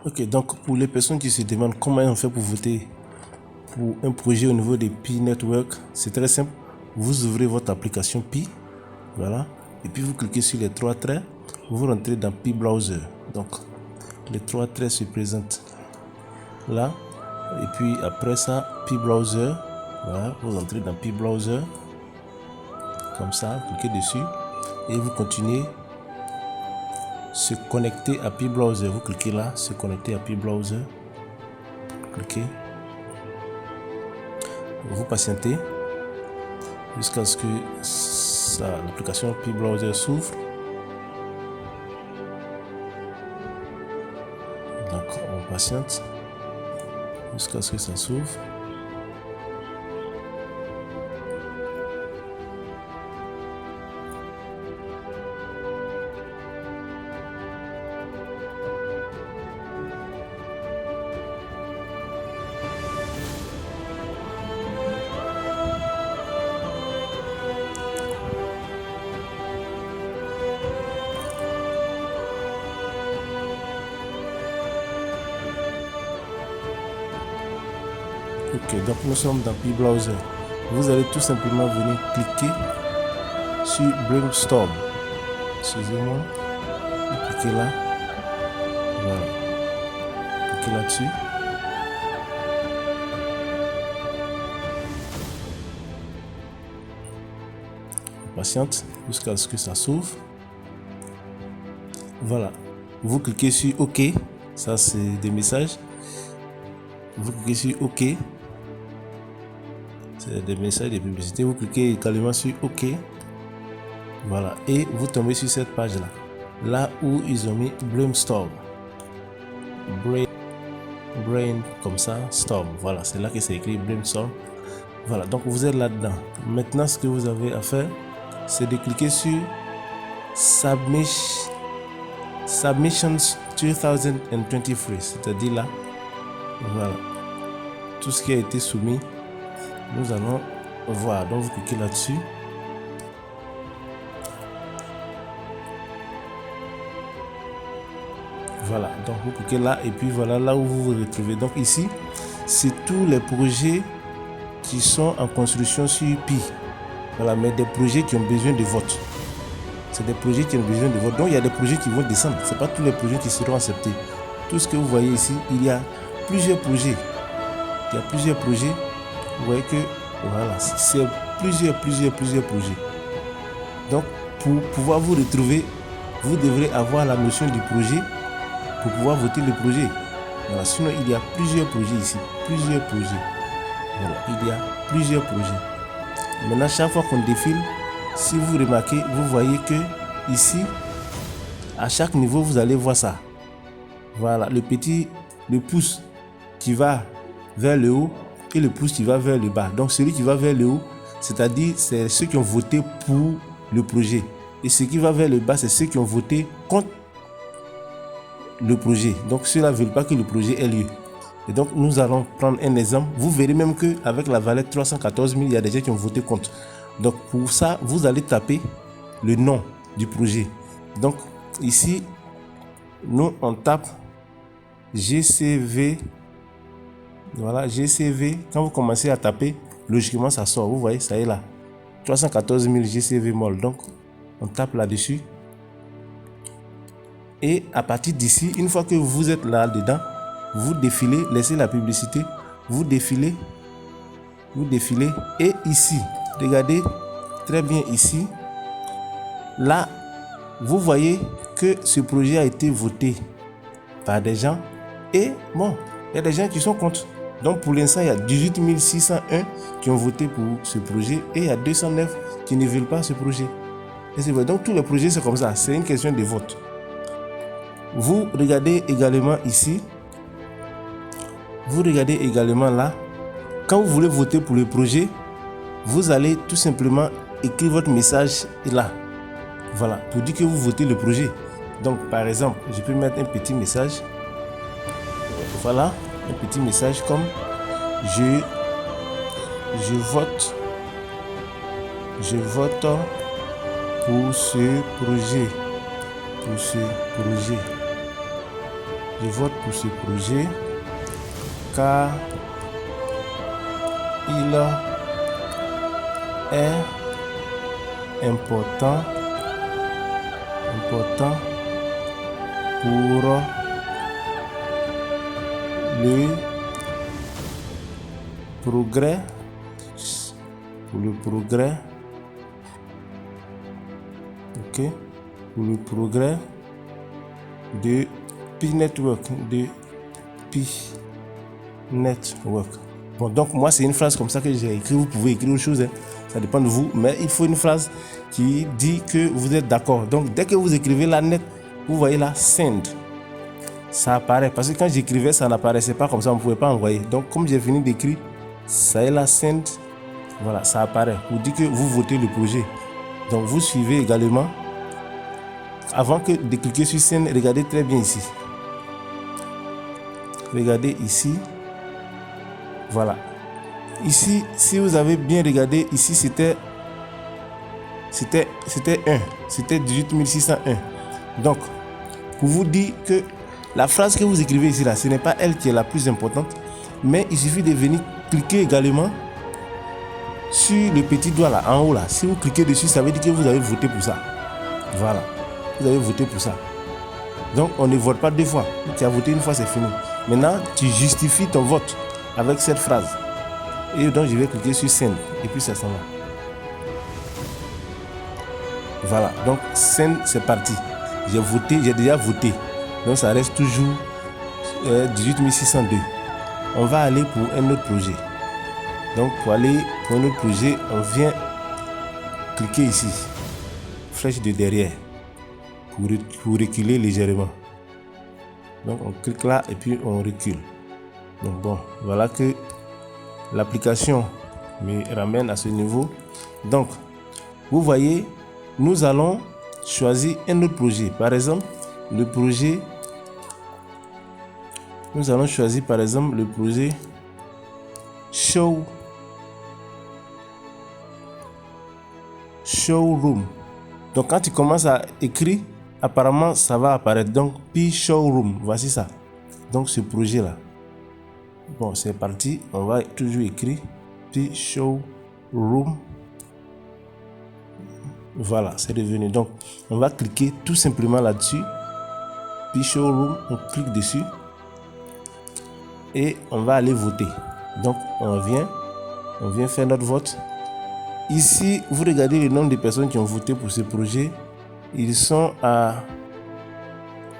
Ok, donc pour les personnes qui se demandent comment on fait pour voter pour un projet au niveau des Pi Network, c'est très simple. Vous ouvrez votre application Pi, voilà, et puis vous cliquez sur les trois traits, vous rentrez dans Pi Browser. Donc les trois traits se présentent là, et puis après ça, Pi Browser, voilà, vous entrez dans Pi Browser, comme ça, cliquez dessus, et vous continuez se connecter à Pi Browser. Vous cliquez là, se connecter à Pi Browser, cliquez. Vous patientez jusqu'à ce que l'application Pi Browser s'ouvre. Donc on patiente jusqu'à ce que ça s'ouvre. Ok, donc nous sommes dans Pi Browser. Vous allez tout simplement venir cliquer sur Brainstorm. Excusez-moi. Vous cliquez là. Voilà. Cliquez là-dessus. Patiente jusqu'à ce que ça s'ouvre. Voilà. Vous cliquez sur OK. Ça, c'est des messages. Vous cliquez sur OK. C'est des messages de publicité. Vous cliquez également sur OK. Voilà. Et vous tombez sur cette page-là. Là où ils ont mis Brainstorm. Brain comme ça, Storm. Voilà. C'est là que c'est écrit Brainstorm. Voilà. Donc vous êtes là-dedans. Maintenant, ce que vous avez à faire, c'est de cliquer sur Submissions 2023. C'est-à-dire là. Voilà. Tout ce qui a été soumis, nous allons voir. Donc vous cliquez là-dessus. Voilà, donc vous cliquez là et puis voilà là où vous vous retrouvez. Donc ici, c'est tous les projets qui sont en construction sur Pi. Voilà, mais des projets qui ont besoin de vote. C'est des projets qui ont besoin de vote. Donc il y a des projets qui vont descendre. Ce n'est pas tous les projets qui seront acceptés. Tout ce que vous voyez ici, il y a plusieurs projets. Il y a plusieurs projets. Vous voyez que voilà, c'est plusieurs projets. Donc pour pouvoir vous retrouver, vous devrez avoir la notion du projet pour pouvoir voter le projet. Voilà, sinon il y a plusieurs projets ici. Plusieurs projets. Voilà, il y a plusieurs projets. Maintenant, chaque fois qu'on défile, si vous remarquez, vous voyez que ici, à chaque niveau, vous allez voir ça. Voilà, le pouce qui va vers le haut et le pouce qui va vers le bas. Donc celui qui va vers le haut, c'est-à-dire c'est ceux qui ont voté pour le projet. Et ce qui va vers le bas, c'est ceux qui ont voté contre le projet. Donc ceux-là ne veulent pas que le projet ait lieu. Et donc nous allons prendre un exemple. Vous verrez même qu'avec la valeur 314 000, il y a des gens qui ont voté contre. Donc pour ça, vous allez taper le nom du projet. Donc ici, nous on tape GCV. Voilà, GCV. Quand vous commencez à taper, logiquement ça sort. Vous voyez, ça est là. 314 000 GCV mol. Donc on tape là-dessus. Et à partir d'ici, une fois que vous êtes là-dedans, vous défilez, laissez la publicité, vous défilez. Et ici, regardez très bien ici. Là, vous voyez que ce projet a été voté par des gens. Et bon, il y a des gens qui sont contre. Donc pour l'instant, il y a 18 601 qui ont voté pour ce projet et il y a 209 qui ne veulent pas ce projet. Et c'est vrai. Donc tous les projets, c'est comme ça. C'est une question de vote. Vous regardez également ici. Vous regardez également là. Quand vous voulez voter pour le projet, vous allez tout simplement écrire votre message là. Voilà, pour dire que vous votez le projet. Donc par exemple, je peux mettre un petit message. Voilà, un petit message comme je vote pour ce projet. Je vote pour ce projet car il est important pour le progrès ok, pour le progrès de Pi Network, Bon, donc moi c'est une phrase comme ça que j'ai écrit. Vous pouvez écrire autre chose, hein. Ça dépend de vous, mais il faut une phrase qui dit que vous êtes d'accord. Donc dès que vous écrivez la net, vous voyez là send, ça apparaît, parce que quand j'écrivais ça n'apparaissait pas comme ça, on ne pouvait pas envoyer. Donc comme j'ai fini d'écrire, ça est là send, voilà, ça apparaît, vous dit que vous votez le projet. Donc vous suivez également. Avant de cliquer sur send, regardez très bien ici. Regardez ici. Voilà. Ici, si vous avez bien regardé, ici c'était 1. C'était 18601. Donc, pour vous dire que la phrase que vous écrivez ici, là, ce n'est pas elle qui est la plus importante. Mais il suffit de venir cliquer également sur le petit doigt là, en haut là. Si vous cliquez dessus, ça veut dire que vous avez voté pour ça. Voilà. Vous avez voté pour ça. Donc, on ne vote pas 2 fois. Tu as voté une fois, c'est fini. Maintenant, tu justifies ton vote avec cette phrase. Et donc, je vais cliquer sur Send. Et puis, ça s'en va. Voilà. Donc, Send, c'est parti. J'ai voté, j'ai déjà voté. Donc, ça reste toujours 18602. On va aller pour un autre projet. Donc, pour aller pour un autre projet, on vient cliquer ici. Flèche de derrière. Pour reculer légèrement. Donc on clique là et puis on recule. Donc bon, voilà que l'application me ramène à ce niveau. Donc vous voyez, nous allons choisir un autre projet. Par exemple, le projet, nous allons choisir par exemple le projet Showroom. Donc quand tu commences à écrire, apparemment ça va apparaître. Donc Pi Showroom, voici ça. Donc ce projet là. Bon, c'est parti. On va toujours écrire Pi Showroom. Voilà, c'est devenu. Donc on va cliquer tout simplement là-dessus. Pi Showroom, on clique dessus et on va aller voter. Donc on vient faire notre vote. Ici, vous regardez le nombre de personnes qui ont voté pour ce projet. Ils sont à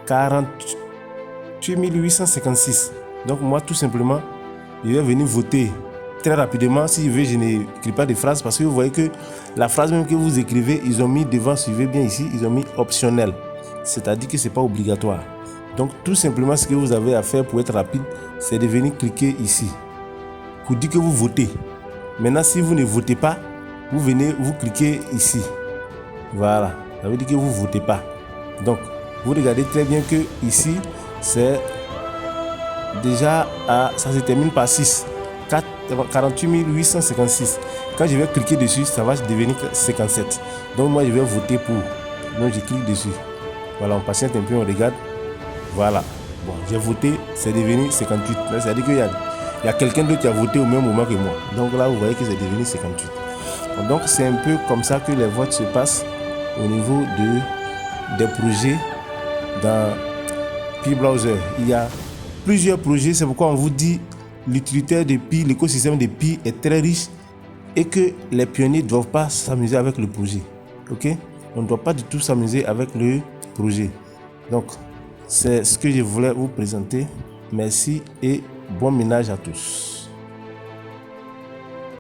48 856. Donc moi, tout simplement, je vais venir voter très rapidement. Si je veux, je n'écris pas de phrase parce que vous voyez que la phrase même que vous écrivez, ils ont mis devant, suivez bien ici, ils ont mis optionnel. C'est-à-dire que ce n'est pas obligatoire. Donc tout simplement, ce que vous avez à faire pour être rapide, c'est de venir cliquer ici pour dire que vous votez. Maintenant, si vous ne votez pas, vous venez, vous cliquez ici. Voilà. Ça veut dire que vous ne votez pas. Donc, vous regardez très bien que ici, c'est déjà ça se termine par 6. 48 856. Quand je vais cliquer dessus, ça va devenir 57. Donc, moi, je vais voter pour. Donc, je clique dessus. Voilà, on patiente un peu, on regarde. Voilà. Bon, j'ai voté, c'est devenu 58. C'est-à-dire qu'il y a quelqu'un d'autre qui a voté au même moment que moi. Donc là, vous voyez que c'est devenu 58. Donc, c'est un peu comme ça que les votes se passent au niveau des projets dans Pi Browser. Il y a plusieurs projets, c'est pourquoi on vous dit l'utilitaire de Pi, l'écosystème de Pi est très riche et que les pionniers ne doivent pas s'amuser avec le projet. Ok? On ne doit pas du tout s'amuser avec le projet. Donc, c'est ce que je voulais vous présenter. Merci et bon ménage à tous.